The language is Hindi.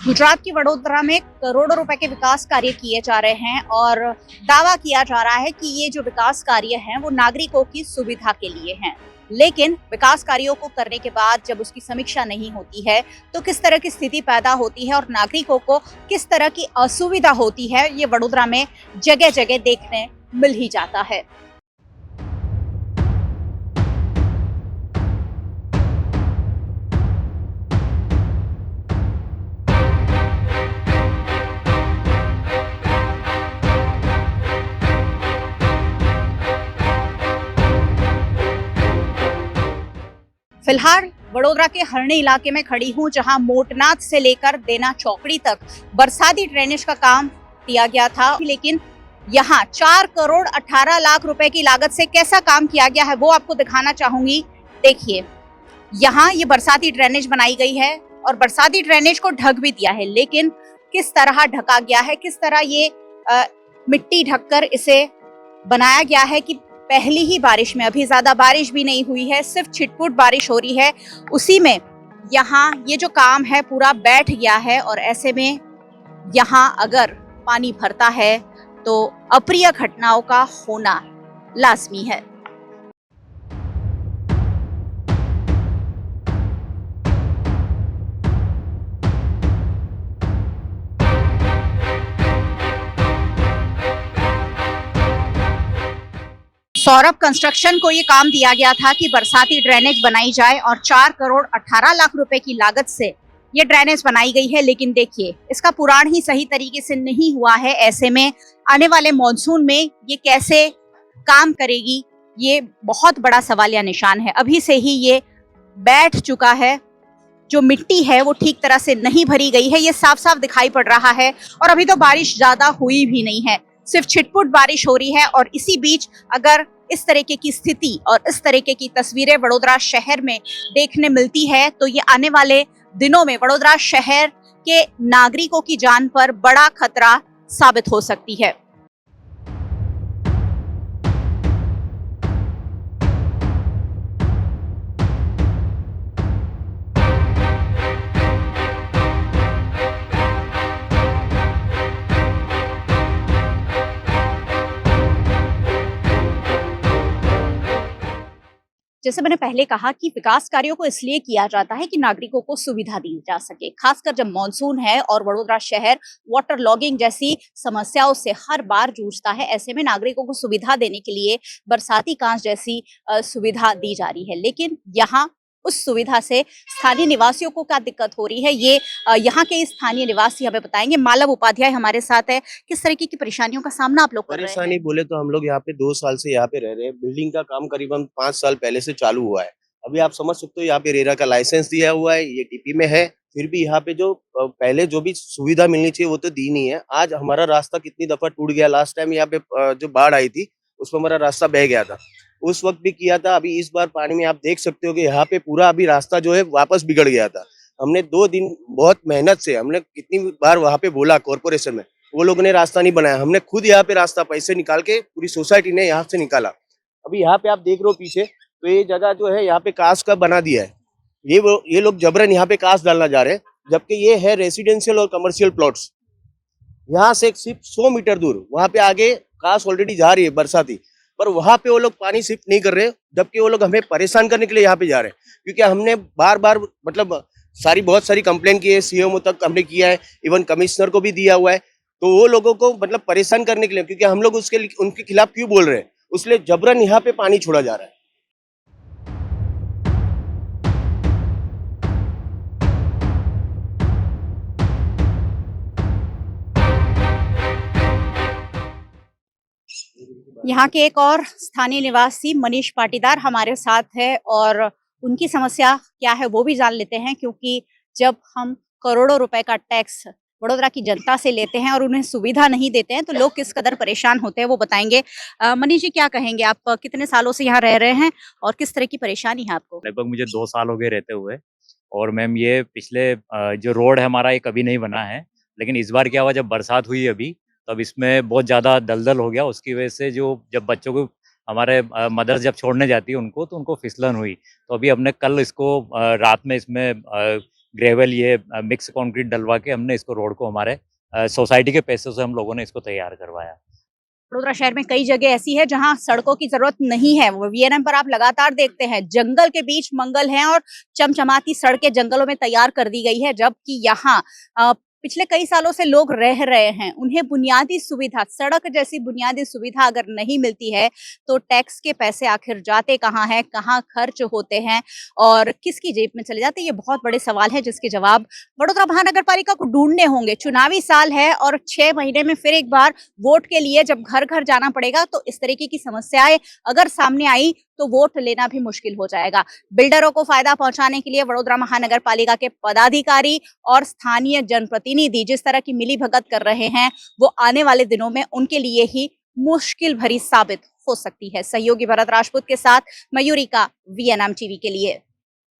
गुजरात की वडोदरा में करोड़ों रुपए के विकास कार्य किए जा रहे हैं और दावा किया जा रहा है कि ये जो विकास कार्य हैं वो नागरिकों की सुविधा के लिए हैं। लेकिन विकास कार्यों को करने के बाद जब उसकी समीक्षा नहीं होती है तो किस तरह की स्थिति पैदा होती है और नागरिकों को किस तरह की असुविधा होती है, ये वडोदरा में जगह जगह देखने मिल ही जाता है। फिलहाल वडोदरा के हरणी इलाके में खड़ी हूं, जहां मोटनाथ से लेकर देना चौकड़ी तक बरसाती ड्रेनेज का काम किया गया था। लेकिन यहां 4 करोड़ 18 लाख रुपए की लागत से कैसा काम किया गया है वो आपको दिखाना चाहूंगी। देखिए, यहाँ ये बरसाती ड्रेनेज बनाई गई है और बरसाती ड्रेनेज को ढक भी दिया है, लेकिन किस तरह ढका गया है, किस तरह ये मिट्टी ढककर इसे बनाया गया है कि पहली ही बारिश में, अभी ज्यादा बारिश भी नहीं हुई है, सिर्फ छिटपुट बारिश हो रही है, उसी में यहाँ ये जो काम है पूरा बैठ गया है। और ऐसे में यहाँ अगर पानी भरता है तो अप्रिय घटनाओं का होना लाजमी है। सौरभ कंस्ट्रक्शन को ये काम दिया गया था कि बरसाती ड्रेनेज बनाई जाए और 4 करोड़ 18 लाख रुपए की लागत से ये ड्रेनेज बनाई गई है। लेकिन देखिए, इसका पुराण ही सही तरीके से नहीं हुआ है। ऐसे में आने वाले मॉनसून में ये कैसे काम करेगी, ये बहुत बड़ा सवाल या निशान है। अभी से ही ये बैठ चुका है, जो मिट्टी है वो ठीक तरह से नहीं भरी गई है, ये साफ साफ दिखाई पड़ रहा है। और अभी तो बारिश ज्यादा हुई भी नहीं है, सिर्फ छिटपुट बारिश हो रही है। और इसी बीच अगर इस तरीके की स्थिति और इस तरीके की तस्वीरें वडोदरा शहर में देखने मिलती है तो ये आने वाले दिनों में वडोदरा शहर के नागरिकों की जान पर बड़ा खतरा साबित हो सकती है। जैसे मैंने पहले कहा कि विकास कार्यों को इसलिए किया जाता है कि नागरिकों को सुविधा दी जा सके, खासकर जब मॉनसून है और वडोदरा शहर वाटर लॉगिंग जैसी समस्याओं से हर बार जूझता है। ऐसे में नागरिकों को सुविधा देने के लिए बरसाती कांच जैसी सुविधा दी जा रही है। लेकिन यहाँ उस सुविधा से स्थानीय निवासियों को क्या दिक्कत हो रही है, ये यहाँ के स्थानीय निवासी हमें बताएंगे। मालव उपाध्याय हमारे साथ है। किस तरीके की परेशानियों का सामना आप लोग कर रहे हैं? परेशानी बोले तो हम लोग यहाँ पे 2 साल से यहाँ पे रह रहे हैं। बिल्डिंग का काम करीबन 5 साल पहले से चालू हुआ है। अभी आप समझ सकते हो, यहाँ पे रेरा का लाइसेंस दिया हुआ है, ये टीपी में है, फिर भी यहाँ पे जो पहले जो भी सुविधा मिलनी चाहिए वो तो दी नहीं है। आज हमारा रास्ता कितनी दफा टूट गया। लास्ट टाइम यहाँ पे जो बाढ़ आई थी उसमें हमारा रास्ता बह गया था, उस वक्त भी किया था। अभी इस बार पानी में आप देख सकते हो कि यहाँ पे पूरा अभी रास्ता जो है वापस बिगड़ गया था। हमने 2 दिन बहुत मेहनत से, हमने कितनी बार वहाँ पे बोला कॉर्पोरेशन में, वो लोगों ने रास्ता नहीं बनाया। हमने खुद यहाँ पे रास्ता पैसे निकाल के पूरी सोसाइटी ने यहाँ से निकाला। अभी यहाँ पे आप देख रहे हो पीछे, तो ये जगह जो है यहाँ पे कांच का बना दिया है। ये लोग जबरन यहाँ पे कांच डालना जा रहे हैं, जबकि ये है रेसिडेंशियल और कमर्शियल प्लॉट्स। यहाँ से सिर्फ 100 मीटर दूर वहाँ पे आगे कांच ऑलरेडी जा रही है बरसाती, पर वहाँ पे वो लोग पानी शिफ्ट नहीं कर रहे, जबकि वो लोग हमें परेशान करने के लिए यहाँ पे जा रहे हैं। क्योंकि हमने बार बार मतलब बहुत सारी कंप्लेन की है, सीएमओ तक हमने किया है, इवन कमिश्नर को भी दिया हुआ है। तो वो लोगों को मतलब परेशान करने के लिए, क्योंकि हम लोग उनके खिलाफ क्यों बोल रहे हैं, उसलिए जबरन यहाँ पे पानी छोड़ा जा रहा है। यहाँ के एक और स्थानीय निवासी मनीष पाटीदार हमारे साथ है और उनकी समस्या क्या है वो भी जान लेते हैं। क्योंकि जब हम करोड़ों रुपए का टैक्स वडोदरा की जनता से लेते हैं और उन्हें सुविधा नहीं देते हैं तो लोग किस कदर परेशान होते हैं वो बताएंगे। मनीष जी, क्या कहेंगे, आप कितने सालों से यहाँ रह रहे हैं और किस तरह की परेशानी है आपको? लगभग मुझे 2 साल हो गए रहते हुए। और मैम, ये पिछले जो रोड है हमारा, ये कभी नहीं बना है। लेकिन इस बार क्या हुआ, जब बरसात हुई अभी, तब इसमें बहुत ज़्यादा दलदल हो गया। उसकी वजह से जब बच्चों को हमारे मदर जब छोड़ने जाती है उनको, तो उनको फिसलन हुई। तो अभी हमने कल इसको रात में इसमें ग्रेवल ये मिक्स कंक्रीट डलवा के हमने इसको रोड को हमारे सोसाइटी के पैसों से हम लोगों ने इसको तैयार करवाया। वडोदरा शहर में कई जगह ऐसी है जहां सड़कों की जरूरत नहीं है। वो वीएनएम पर आप लगातार देखते हैं जंगल के बीच मंगल है और चमचमाती सड़कें जंगलों में तैयार कर दी गई है, जबकि यहाँ पिछले कई सालों से लोग रह रहे हैं। उन्हें बुनियादी सुविधा, सड़क जैसी बुनियादी सुविधा अगर नहीं मिलती है तो टैक्स के पैसे आखिर जाते कहाँ हैं, कहाँ खर्च होते हैं और किसकी जेब में चले जाते हैं, ये बहुत बड़े सवाल है जिसके जवाब वडोदरा महानगर पालिका को ढूंढने होंगे। चुनावी साल है और 6 महीने में फिर एक बार वोट के लिए जब घर घर जाना पड़ेगा तो इस तरीके की समस्याएं अगर सामने आई तो वोट लेना भी मुश्किल हो जाएगा। बिल्डरों को फायदा पहुंचाने के लिए वडोदरा महानगर पालिका के पदाधिकारी और स्थानीय जनप्रतिनिधि जिस तरह की मिलीभगत कर रहे हैं वो आने वाले दिनों में उनके लिए ही मुश्किल भरी साबित हो सकती है। सहयोगी भरत राजपूत के साथ मयूरिका, वीएनएम टीवी के लिए।